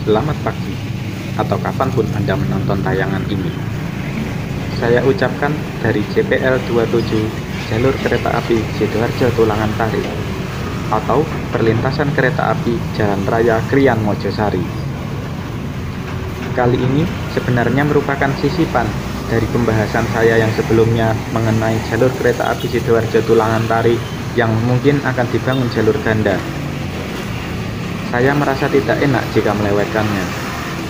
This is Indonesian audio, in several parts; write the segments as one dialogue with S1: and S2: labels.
S1: selamat pagi, atau kapanpun Anda menonton tayangan ini. Saya ucapkan dari JPL 27, Jalur Kereta Api Sidoarjo Tulangan Tari, atau perlintasan kereta api Jalan Raya Krian Mojosari. Kali ini sebenarnya merupakan sisipan dari pembahasan saya yang sebelumnya mengenai jalur kereta api Sidoarjo Tulangan Tari yang mungkin akan dibangun jalur ganda. Saya merasa tidak enak jika melewatkannya,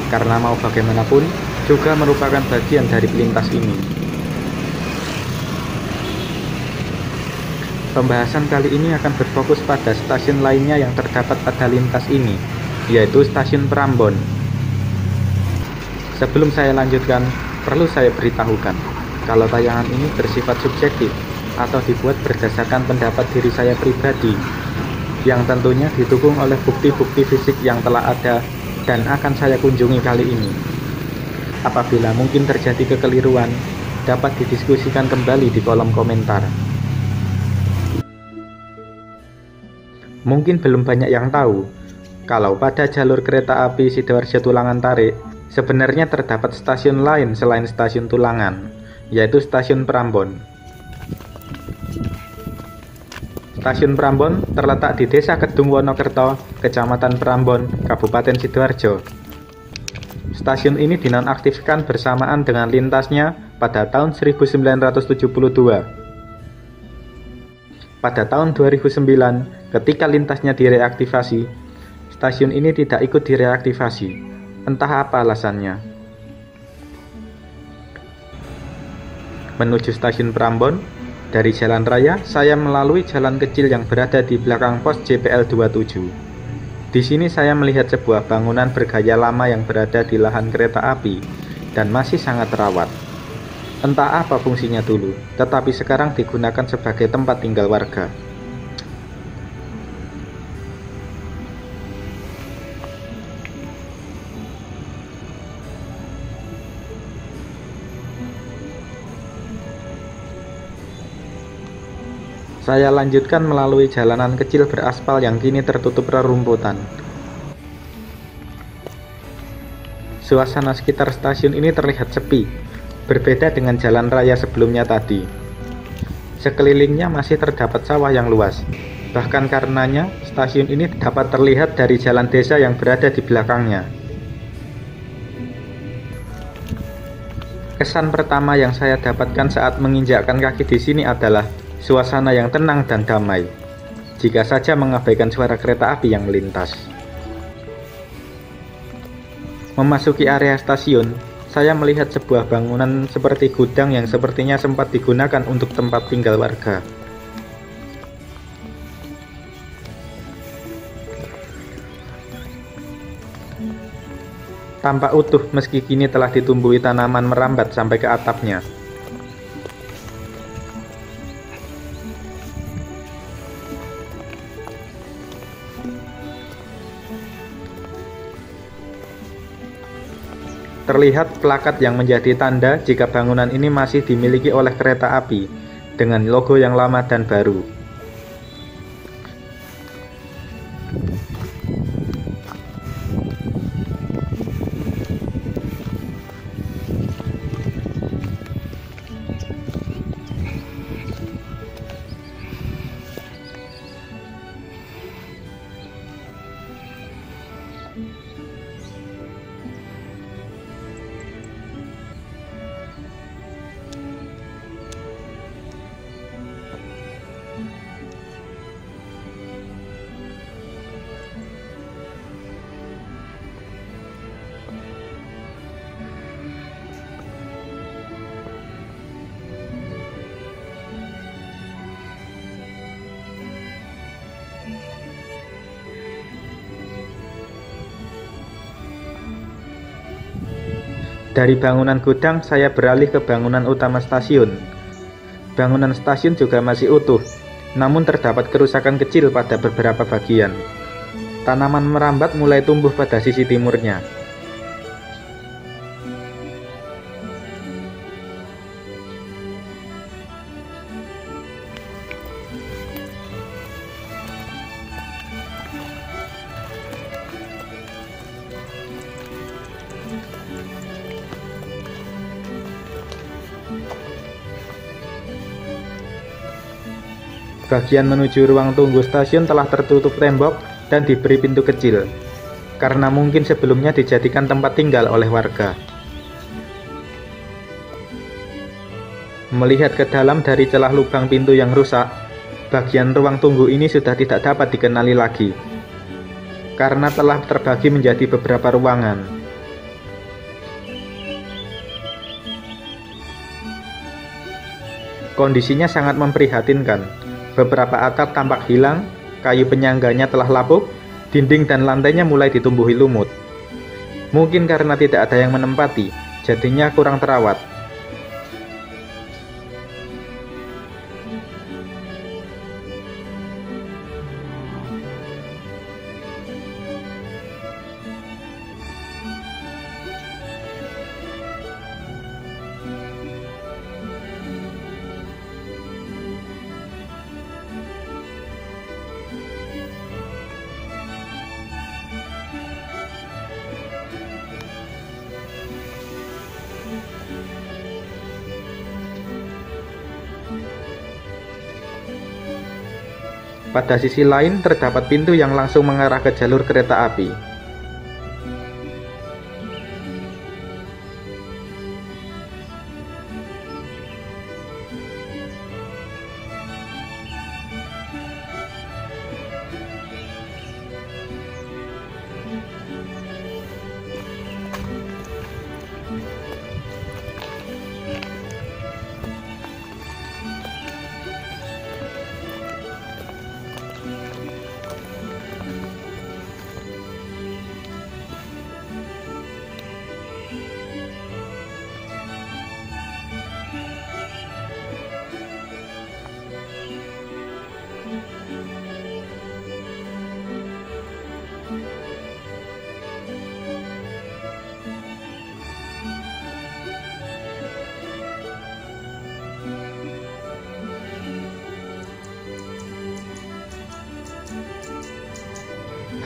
S1: karena mau bagaimanapun juga merupakan bagian dari pelintas ini. Pembahasan kali ini akan berfokus pada stasiun lainnya yang terdapat pada lintas ini, yaitu stasiun Prambon. Sebelum saya lanjutkan, perlu saya beritahukan kalau tayangan ini bersifat subjektif atau dibuat berdasarkan pendapat diri saya pribadi, yang tentunya didukung oleh bukti-bukti fisik yang telah ada dan akan saya kunjungi kali ini. Apabila mungkin terjadi kekeliruan, dapat didiskusikan kembali di kolom komentar. Mungkin belum banyak yang tahu, kalau pada jalur kereta api Sidoarjo Tulangan Tari, sebenarnya terdapat stasiun lain selain stasiun Tulangan, yaitu stasiun Prambon. Stasiun Prambon terletak di Desa Kedung Wonokerto, Kecamatan Prambon, Kabupaten Sidoarjo. Stasiun ini dinonaktifkan bersamaan dengan lintasnya pada tahun 1972. Pada tahun 2009, ketika lintasnya direaktivasi, stasiun ini tidak ikut direaktivasi. Entah apa alasannya. Menuju stasiun Prambon, dari jalan raya, saya melalui jalan kecil yang berada di belakang pos JPL 27. Di sini saya melihat sebuah bangunan bergaya lama yang berada di lahan kereta api dan masih sangat terawat. Entah apa fungsinya dulu, tetapi sekarang digunakan sebagai tempat tinggal warga. Saya lanjutkan melalui jalanan kecil beraspal yang kini tertutup rerumputan. Suasana sekitar stasiun ini terlihat sepi, berbeda dengan jalan raya sebelumnya tadi. Sekelilingnya masih terdapat sawah yang luas. Bahkan karenanya, stasiun ini dapat terlihat dari jalan desa yang berada di belakangnya. Kesan pertama yang saya dapatkan saat menginjakkan kaki di sini adalah suasana yang tenang dan damai, jika saja mengabaikan suara kereta api yang melintas. Memasuki area stasiun, saya melihat sebuah bangunan seperti gudang yang sepertinya sempat digunakan untuk tempat tinggal warga. Tampak utuh meski kini telah ditumbuhi tanaman merambat sampai ke atapnya. Terlihat plakat yang menjadi tanda jika bangunan ini masih dimiliki oleh kereta api, dengan logo yang lama dan baru. Dari bangunan gudang, saya beralih ke bangunan utama stasiun. Bangunan stasiun juga masih utuh, namun terdapat kerusakan kecil pada beberapa bagian. Tanaman merambat mulai tumbuh pada sisi timurnya. Bagian menuju ruang tunggu stasiun telah tertutup tembok dan diberi pintu kecil, karena mungkin sebelumnya dijadikan tempat tinggal oleh warga. Melihat ke dalam dari celah lubang pintu yang rusak, bagian ruang tunggu ini sudah tidak dapat dikenali lagi, karena telah terbagi menjadi beberapa ruangan. Kondisinya sangat memprihatinkan. Beberapa atap tampak hilang, kayu penyangganya telah lapuk, dinding dan lantainya mulai ditumbuhi lumut. Mungkin karena tidak ada yang menempati, jadinya kurang terawat. Pada sisi lain terdapat pintu yang langsung mengarah ke jalur kereta api.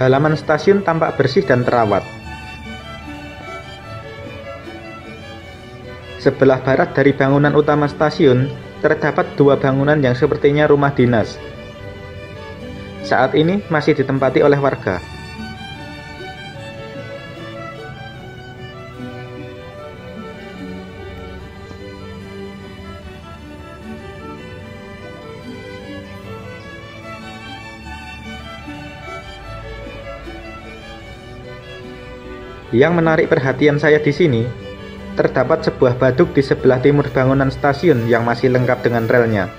S1: Halaman stasiun tampak bersih dan terawat. Sebelah barat dari bangunan utama stasiun terdapat dua bangunan yang sepertinya rumah dinas. Saat ini masih ditempati oleh warga. Yang menarik perhatian saya di sini, terdapat sebuah baduk di sebelah timur bangunan stasiun yang masih lengkap dengan relnya.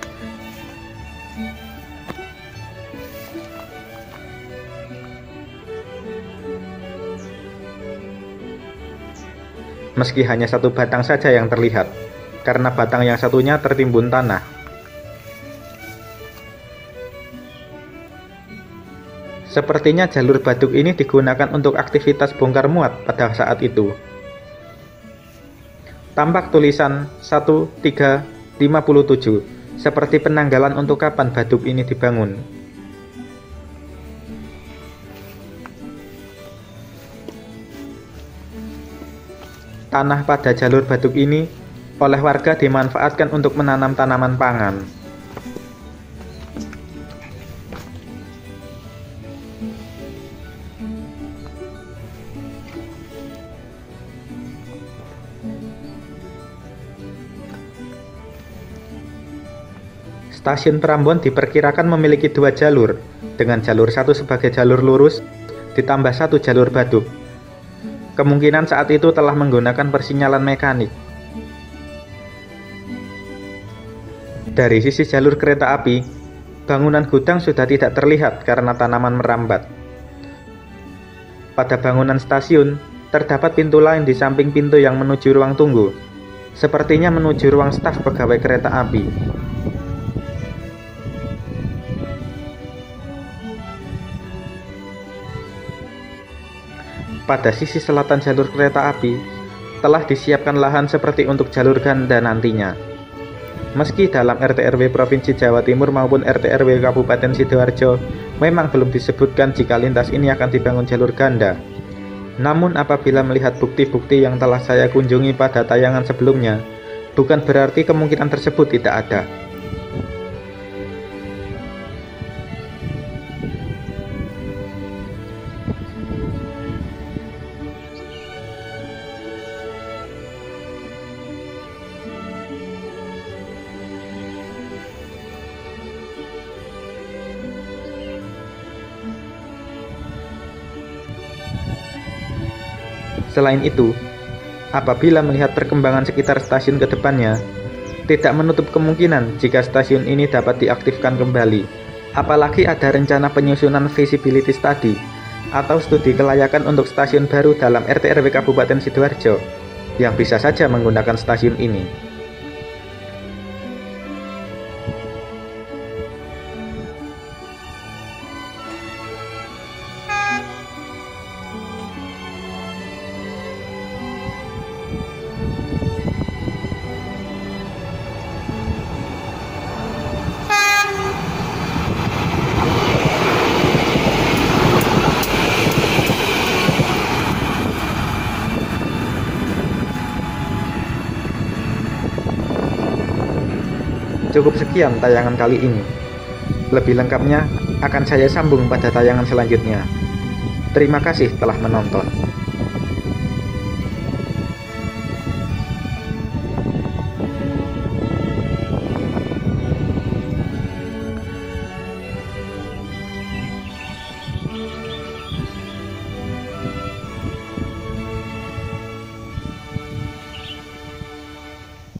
S1: Meski hanya satu batang saja yang terlihat, karena batang yang satunya tertimbun tanah. Sepertinya jalur baduk ini digunakan untuk aktivitas bongkar muat pada saat itu. Tampak tulisan 1357, seperti penanggalan untuk kapan baduk ini dibangun. Tanah pada jalur baduk ini oleh warga dimanfaatkan untuk menanam tanaman pangan. Stasiun Prambon diperkirakan memiliki dua jalur, dengan jalur satu sebagai jalur lurus, ditambah satu jalur baduk. Kemungkinan saat itu telah menggunakan persinyalan mekanik. Dari sisi jalur kereta api, bangunan gudang sudah tidak terlihat karena tanaman merambat. Pada bangunan stasiun, terdapat pintu lain di samping pintu yang menuju ruang tunggu, sepertinya menuju ruang staf pegawai kereta api. Pada sisi selatan jalur kereta api, telah disiapkan lahan seperti untuk jalur ganda nantinya. Meski dalam RT/RW Provinsi Jawa Timur maupun RT/RW Kabupaten Sidoarjo memang belum disebutkan jika lintas ini akan dibangun jalur ganda. Namun apabila melihat bukti-bukti yang telah saya kunjungi pada tayangan sebelumnya, bukan berarti kemungkinan tersebut tidak ada. Selain itu, apabila melihat perkembangan sekitar stasiun ke depannya, tidak menutup kemungkinan jika stasiun ini dapat diaktifkan kembali. Apalagi ada rencana penyusunan feasibility study atau studi kelayakan untuk stasiun baru dalam RT/RW Kabupaten Sidoarjo yang bisa saja menggunakan stasiun ini. Cukup sekian tayangan kali ini. Lebih lengkapnya akan saya sambung pada tayangan selanjutnya. Terima kasih telah menonton.